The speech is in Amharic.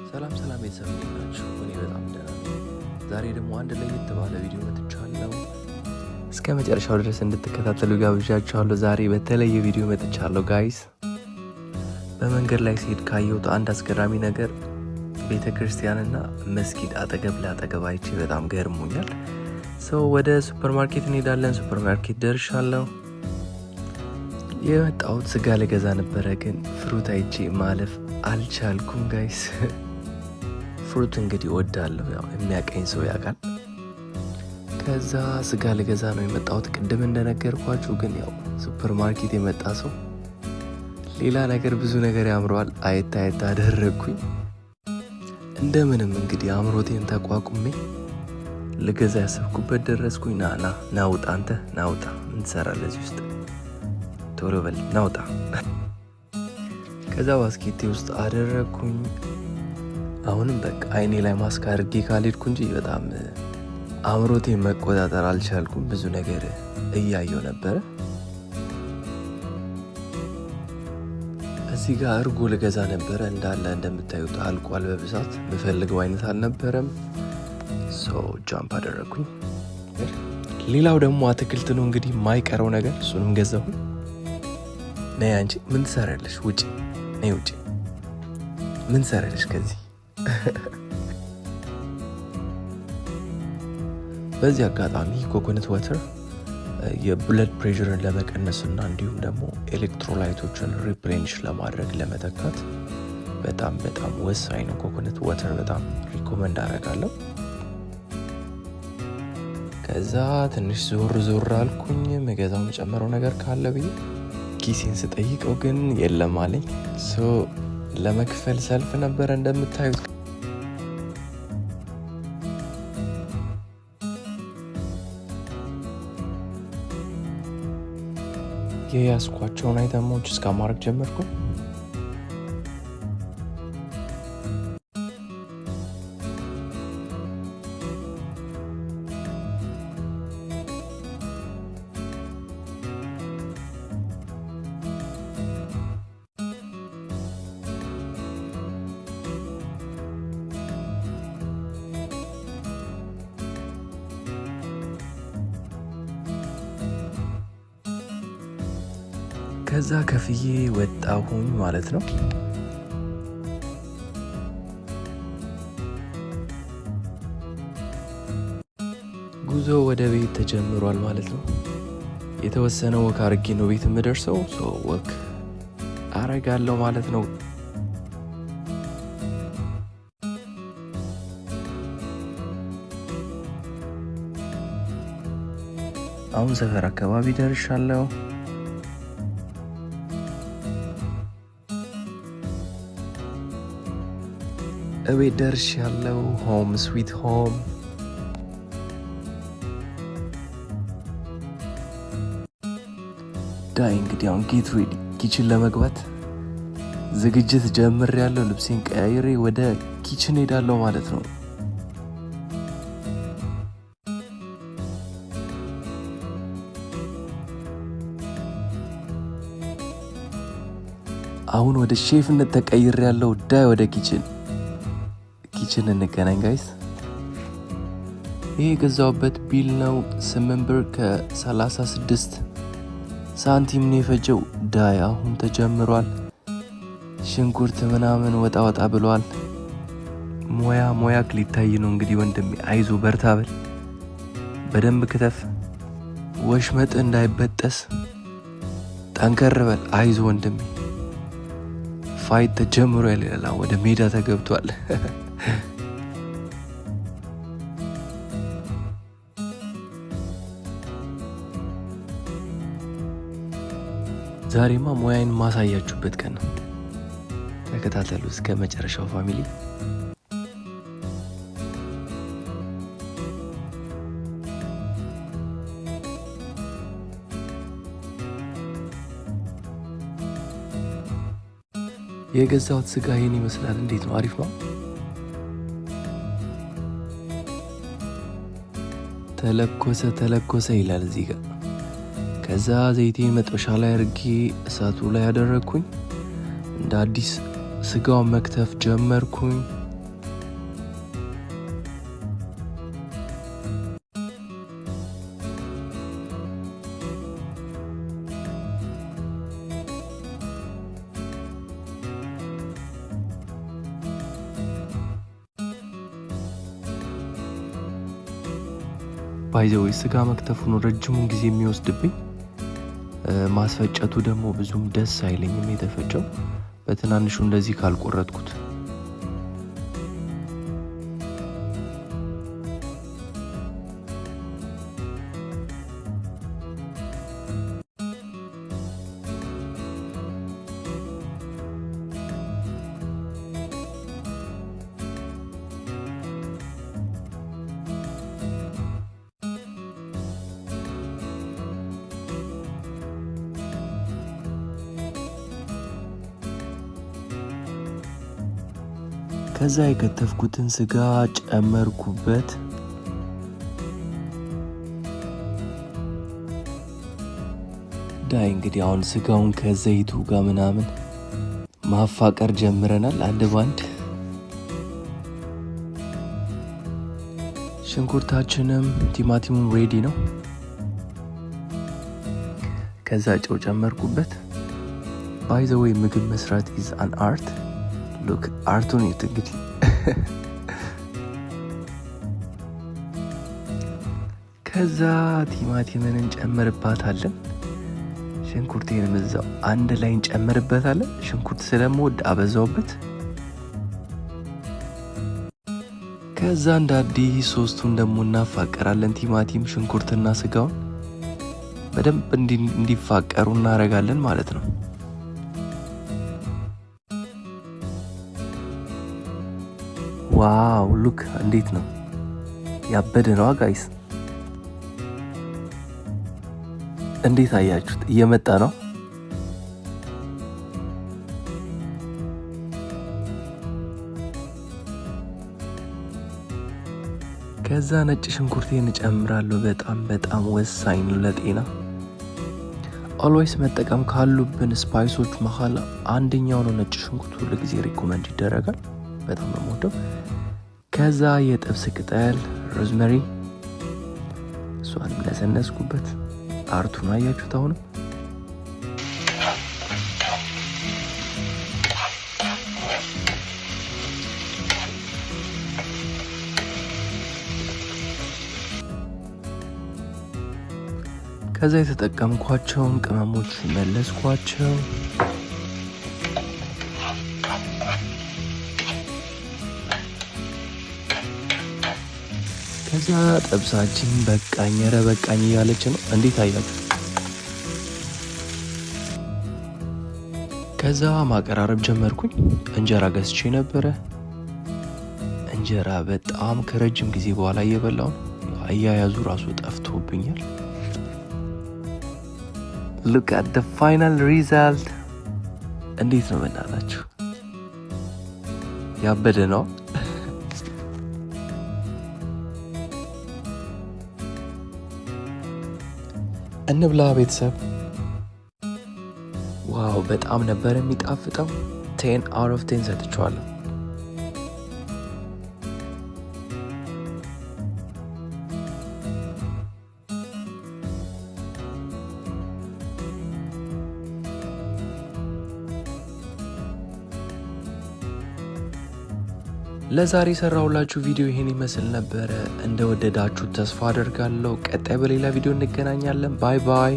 ሰላም ቤተሰብ እንዴት ናችሁ? እኔ በጣም ደህና ነኝ። ዛሬ ደግሞ አንድ ለየት ባለ ቪዲዮ መጥቻለሁ። እስከ መጨረሻው ድረስ እንድትከታተሉ ጋብዣችኋለሁ። ዛሬ በተለየ ቪዲዮ መጥቻለሁ ጋይስ። በመንገድ ላይ ሲሄድ ካየሁት አንድ አስገራሚ ነገር ቤተክርስቲያንና መስጊድ አጠገብ ለአጠገብ አይቼ በጣም ገርሞኛል። ወደ ሱፐርማርኬት እንሄዳለን። ሱፐርማርኬት ደርሻለሁ። የመጣሁት ስጋ ልገዛ ነበረ፣ ግን ፍሩት አይቼ ማለፍ አልቻልኩም ጋይስ። ፍሩት እንግዲህ እወዳለሁ፣ ያው የሚያቀኝ ሰው ያውቃል። ከዛ ስጋ ልገዛ ነው የመጣሁት። ቅድም እንደነገርኳችሁ ግን ያው ሱፐርማርኬት የመጣ ሰው ሌላ ነገር ብዙ ነገር ያምረዋል። አየት አደረግኩኝ። እንደምንም እንግዲህ አምሮቴን ተቋቁሜ ልገዛ ያሰብኩበት ደረስኩኝ። ናውጣ አንተ ናውጣ፣ ምን ትሰራለህ እዚህ ውስጥ? ቶሎ በል ናውጣ። ከዛ ባስኬቴ ውስጥ አደረግኩኝ። አሁንም በቃ አይኔ ላይ ማስክ አድርጌ ካልሄድኩ እንጂ በጣም አምሮቴን መቆጣጠር አልቻልኩም። ብዙ ነገር እያየው ነበረ። እዚህ ጋር እርጎ ልገዛ ነበረ፣ እንዳለ እንደምታዩት አልቋል በብዛት። የምፈልገው አይነት አልነበረም። ጃምፕ አደረግኩኝ። ሌላው ደግሞ አትክልት ነው እንግዲህ የማይቀረው ነገር፣ እሱንም ገዛሁ። ነይ አንቺ ምን ትሰራለሽ? ውጪ ነይ፣ ውጪ ምን ትሰራለሽ ከዚህ? በዚህ አጋጣሚ ኮኮነት ዋተር የብለድ ፕሬሸርን ለመቀነስና እንዲሁም ደግሞ ኤሌክትሮላይቶችን ሪፕሌኒሽ ለማድረግ ለመተካት በጣም ወሳኝ ነው። ኮኮነት ዋተር በጣም ሪኮመንድ አደርጋለሁ። ከዛ ትንሽ ዞር አልኩኝ፣ መገዛው መጨመረው ነገር ካለ ብዬ ኪሴን ስጠይቀው ግን የለም አለኝ። ለመክፈል ሰልፍ ነበረ እንደምታዩት። የያዝኳቸውን አይተሞች እስከ ማድረግ ጀመርኩ። ከዛ ከፍዬ ወጣሁኝ ማለት ነው። ጉዞ ወደ ቤት ተጀምሯል ማለት ነው። የተወሰነ ወክ አርጌ ነው ቤት የምደርሰው። ወክ አረጋለሁ ማለት ነው። አሁን ሰፈር አካባቢ ደርሻለሁ። እቤት ደርሻለሁ። ሆም ስዊት ሆም። ዳይ እንግዲህ አሁን ጌት ሬዲ፣ ኪችን ለመግባት ዝግጅት ጀምሬያለሁ። ልብሴን ቀያይሬ ወደ ኪችን ሄዳለሁ ማለት ነው። አሁን ወደ ሼፍነት ተቀይሬያለሁ። ዳይ ወደ ኪችን እንገናኝ ጋይስ። ይሄ የገዛውበት ቢል ነው 8 ብር ከ36 ሳንቲም ነው የፈጀው። ዳይ አሁን ተጀምሯል። ሽንኩርት ምናምን ወጣ ብሏል። ሞያ ሊታይ ነው እንግዲህ ወንድሜ፣ አይዞ በርታ በል፣ በደንብ ክትፍ፣ ወሽመጥ እንዳይበጠስ ጠንከር በል፣ አይዞ ወንድሜ። ፋይት ተጀምሯል ይላል። ወደ ሜዳ ተገብቷል። ዛሬማ ሙያዬን ማሳያችሁበት ቀን ነው። ተከታተሉ እስከ መጨረሻው ፋሚሊ። የገዛሁት ስጋ ይሄን ይመስላል። እንዴት ነው? አሪፍ ነው። ተለኮሰ ይላል እዚህ ጋር። ከዛ ዘይቴን መጥበሻ ላይ አድርጌ እሳቱ ላይ ያደረግኩኝ። እንደ አዲስ ስጋውን መክተፍ ጀመርኩኝ። ባይ ዘ ዌይ ስጋ መክተፉ ነው ረጅሙን ጊዜ የሚወስድብኝ። ማስፈጨቱ ደግሞ ብዙም ደስ አይለኝም የተፈጨው በትናንሹ እንደዚህ ካልቆረጥኩት። ከዛ የከተፍኩትን ስጋ ጨመርኩበት። ዳይ እንግዲህ አሁን ስጋውን ከዘይቱ ጋር ምናምን ማፋቀር ጀምረናል አንድ ባንድ። ሽንኩርታችንም ቲማቲሙም ሬዲ ነው። ከዛ ጨው ጨመርኩበት። ባይ ዘ ዌይ ምግብ መስራት ኢዝ አን አርት። ሉክ አርቱን ይት እንግዲህ ከዛ ቲማቲምን እንጨምርባታለን። ሽንኩርቴንም እዛው አንድ ላይ እንጨምርበታለን። ሽንኩርት ስለምወድ አበዛውበት። ከዛ እንደ አዲስ ሶስቱን ደግሞ እናፋቀራለን። ቲማቲም ሽንኩርትና ስጋውን በደንብ እንዲፋቀሩ እናደርጋለን ማለት ነው። ዋው ሉክ እንዴት ነው ያበደ ነው ጋይስ። እንዴት አያችሁት? እየመጣ ነው። ከዛ ነጭ ሽንኩርቴን እጨምራለሁ። በጣም ወሳኝ ነው ለጤና። ኦልዌይስ መጠቀም ካሉብን ስፓይሶች መሃል አንደኛው ነው ነጭ ሽንኩርት። ሁሉ ጊዜ ሪኮመንድ ይደረጋል። በጣም ነው የምወደው። ከዛ የጥብስ ቅጠል ሮዝመሪ እሷንም ለሰነስኩበት። አርቱን አያችሁት? አሁንም ከዛ የተጠቀምኳቸውን ቅመሞች መለስኳቸው። ከዛ ጥብሳችን በቃኝ ኧረ በቃኝ እያለች ነው። እንዴት አያችሁ? ከዛ ማቀራረብ ጀመርኩኝ። እንጀራ ገዝቼ ነበረ። እንጀራ በጣም ከረጅም ጊዜ በኋላ እየበላው ነው። አያያዙ ራሱ ጠፍቶብኛል። look at the final result። እንዴት ነው በእናታችሁ? ያበደ ነው። እንብላ ቤተሰብ። ዋው በጣም ነበር የሚጣፍጠው። 10 out of 10 ሰጥቼዋለሁ። ለዛሬ ሰራሁላችሁ ቪዲዮ ይሄን ይመስል ነበረ። እንደወደዳችሁ ተስፋ አደርጋለሁ። ቀጣይ በሌላ ቪዲዮ እንገናኛለን። ባይ ባይ።